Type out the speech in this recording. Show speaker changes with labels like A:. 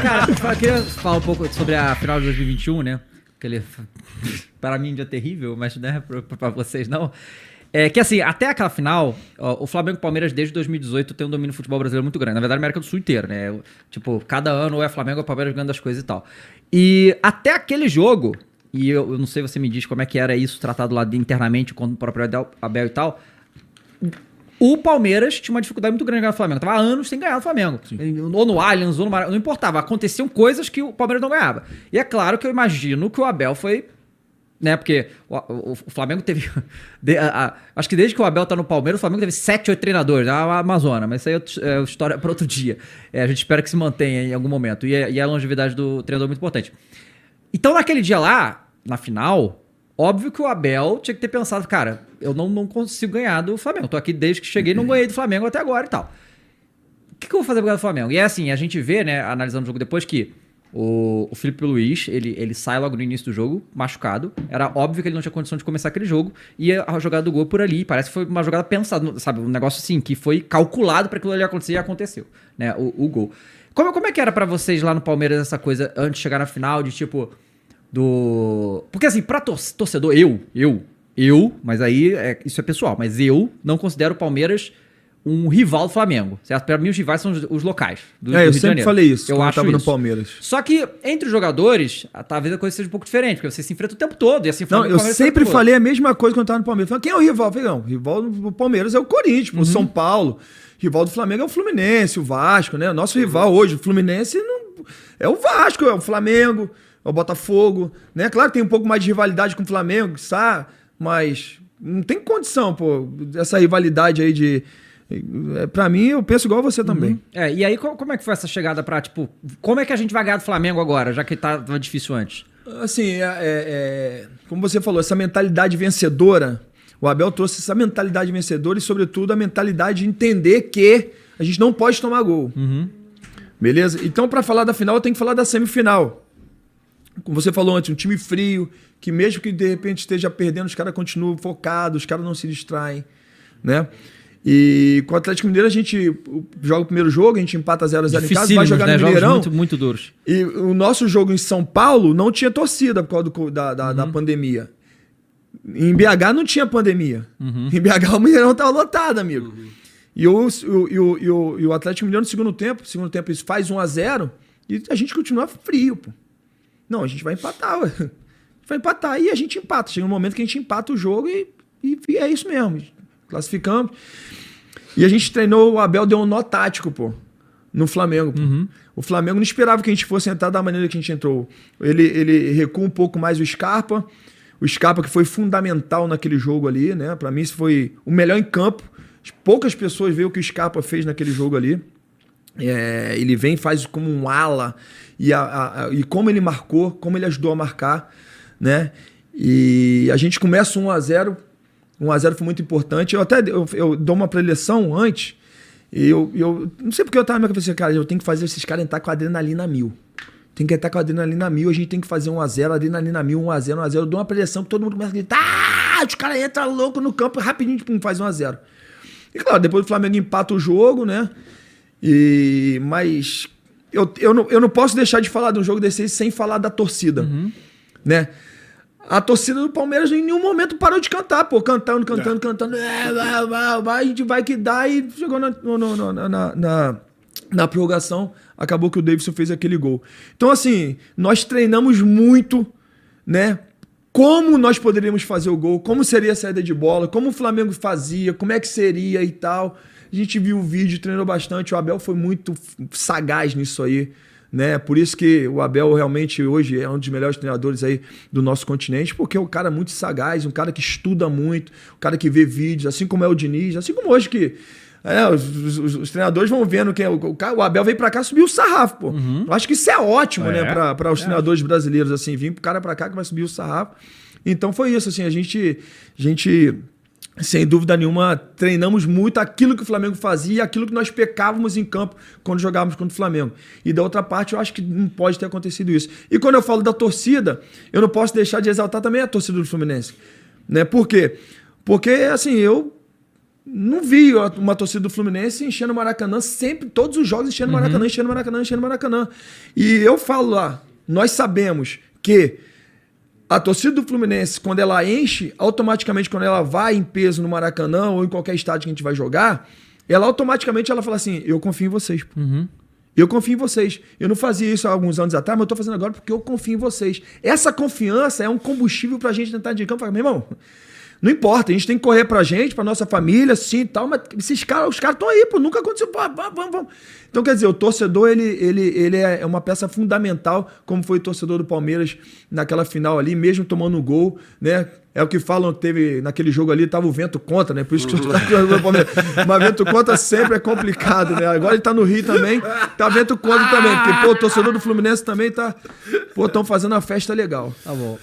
A: Cara, eu queria falar um pouco sobre a final de 2021, né? Que ele, para mim, um dia terrível, mas né, pra vocês não. É que assim, até aquela final, ó, o Flamengo e o Palmeiras desde 2018 tem um domínio do futebol brasileiro muito grande. Na verdade, a América do Sul inteira, né? Tipo, cada ano ou é Flamengo ou é Palmeiras ganhando as coisas e tal. E até aquele jogo, e eu não sei, você me diz como é que era isso tratado lá internamente com o próprio Abel e tal. O Palmeiras tinha uma dificuldade muito grande em ganhar o Flamengo. Tava há anos sem ganhar o Flamengo. Sim. Ou no Allianz, ou no Maracanã, não importava. Aconteciam coisas que o Palmeiras não ganhava. E é claro que eu imagino que o Abel foi... Né, porque o Flamengo teve... acho que desde que o Abel tá no Palmeiras, o Flamengo teve 7, 8 treinadores. A Amazônia, mas isso aí é história para outro dia. A gente espera que se mantenha em algum momento. E a longevidade do treinador é muito importante. Então, naquele dia lá, na final... Óbvio que o Abel tinha que ter pensado, cara, eu não consigo ganhar do Flamengo. Tô aqui desde que cheguei, não ganhei do Flamengo até agora e tal. O que eu vou fazer pra ganhar do Flamengo? E é assim, a gente vê, né, analisando o jogo depois, que o Felipe Luiz, ele sai logo no início do jogo, machucado. Era óbvio que ele não tinha condição de começar aquele jogo. E a jogada do gol por ali, parece que foi uma jogada pensada, sabe? Um negócio assim, que foi calculado pra aquilo ali acontecer e aconteceu, né, o gol. Como é que era pra vocês lá no Palmeiras essa coisa, antes de chegar na final, de tipo... Porque assim, pra torcedor, mas aí isso é pessoal, mas eu não considero o Palmeiras um rival do Flamengo, certo? Pra mim os rivais são os locais do Rio de Janeiro.
B: Eu sempre falei isso,
A: eu
B: tava no Palmeiras.
A: Só que entre os jogadores, talvez a coisa seja um pouco diferente, porque você se enfrenta o tempo todo, e assim...
B: Não, eu sempre falei a mesma coisa quando eu tava no Palmeiras. Falei, quem é o rival? Eu falei, não, o rival do Palmeiras é o Corinthians, o São Paulo. Rival do Flamengo é o Fluminense, o Vasco, né? Nosso rival hoje, o Fluminense, é o Vasco, é o Flamengo... o Botafogo, né? Claro que tem um pouco mais de rivalidade com o Flamengo, sabe? Mas não tem condição, pô, essa rivalidade aí de... Pra mim, eu penso igual você também.
A: E aí, como é que foi essa chegada pra, tipo... Como é que a gente vai ganhar do Flamengo agora, já que tava difícil antes?
B: Assim, como você falou, essa mentalidade vencedora, o Abel trouxe essa mentalidade vencedora e, sobretudo, a mentalidade de entender que a gente não pode tomar gol. Beleza? Então, pra falar da final, eu tenho que falar da semifinal. Como você falou antes, um time frio, que mesmo que de repente esteja perdendo, os caras continuam focados, os caras não se distraem, né? E com o Atlético Mineiro a gente joga o primeiro jogo, a gente empata 0x0 em casa, vai jogar no Mineirão.
A: Jogos muito duros.
B: E o nosso jogo em São Paulo não tinha torcida por causa da pandemia. Em BH não tinha pandemia. Em BH o Mineirão tava lotado, amigo. E o Atlético Mineiro no segundo tempo isso faz 1x0 e a gente continua frio, pô. Não, a gente vai empatar, ué. A gente vai empatar e a gente empata. Chega um momento que a gente empata o jogo e é isso mesmo. Classificamos. E a gente treinou, o Abel deu um nó tático, pô, no Flamengo. Pô. O Flamengo não esperava que a gente fosse entrar da maneira que a gente entrou. Ele recua um pouco mais o Scarpa. O Scarpa que foi fundamental naquele jogo ali, né? Pra mim, isso foi o melhor em campo. Poucas pessoas veem o que o Scarpa fez naquele jogo ali. Ele vem e faz como um ala. E como ele marcou, como ele ajudou a marcar, né? E a gente começa 1x0. 1x0 foi muito importante. Eu dou uma preleção antes. E eu não sei porque eu tava na minha cabeça, cara, eu tenho que fazer esses caras entrar com a adrenalina 1000. Tem que entrar com a adrenalina 1000, a gente tem que fazer 1x0, adrenalina 1000, 1x0, 1x0. Eu dou uma preleção que todo mundo começa a gritar. Os caras entram louco no campo, rapidinho, tipo, faz 1x0. E claro, depois o Flamengo empata o jogo, né? Mas eu não posso deixar de falar de um jogo desse sem falar da torcida, né? A torcida do Palmeiras em nenhum momento parou de cantar, pô, cantando. Vai, a gente vai que dá, e chegou na prorrogação, acabou que o Davidson fez aquele gol. Então, assim, nós treinamos muito, né? Como nós poderíamos fazer o gol, como seria a saída de bola, como o Flamengo fazia, como é que seria e tal. A gente viu o vídeo, treinou bastante, o Abel foi muito sagaz nisso aí, né? Por isso que o Abel realmente hoje é um dos melhores treinadores aí do nosso continente, porque é um cara muito sagaz, um cara que estuda muito, um cara que vê vídeos, assim como é o Diniz, assim como hoje que os treinadores vão vendo que o Abel veio pra cá subir o sarrafo, pô. Eu acho que isso é ótimo, né, para os treinadores brasileiros, assim, vir pro cara pra cá que vai subir o sarrafo. Então foi isso, assim, a gente sem dúvida nenhuma, treinamos muito aquilo que o Flamengo fazia e aquilo que nós pecávamos em campo quando jogávamos contra o Flamengo. E da outra parte, eu acho que não pode ter acontecido isso. E quando eu falo da torcida, eu não posso deixar de exaltar também a torcida do Fluminense. Né? Por quê? Porque, assim, eu não vi uma torcida do Fluminense enchendo o Maracanã, sempre, todos os jogos enchendo o Maracanã, enchendo o Maracanã, enchendo o Maracanã. E eu falo lá, nós sabemos que a torcida do Fluminense, quando ela enche, automaticamente, quando ela vai em peso no Maracanã ou em qualquer estádio que a gente vai jogar, ela automaticamente ela fala assim, eu confio em vocês. Eu confio em vocês. Eu não fazia isso há alguns anos atrás, mas eu tô fazendo agora porque eu confio em vocês. Essa confiança é um combustível pra gente tentar de campo. Falar, meu irmão, não importa, a gente tem que correr pra gente, pra nossa família, sim e tal, mas os caras estão aí, pô, nunca aconteceu, pô, vamos. Então, quer dizer, o torcedor, ele é uma peça fundamental, como foi o torcedor do Palmeiras naquela final ali, mesmo tomando um gol, né? É o que falam, teve naquele jogo ali, tava o vento contra, né? Por isso que o torcedor do Palmeiras. Mas vento contra sempre é complicado, né? Agora ele tá no Rio também, tá vento contra também, porque, pô, o torcedor do Fluminense também tá, pô, estão fazendo uma festa legal.
A: Tá bom.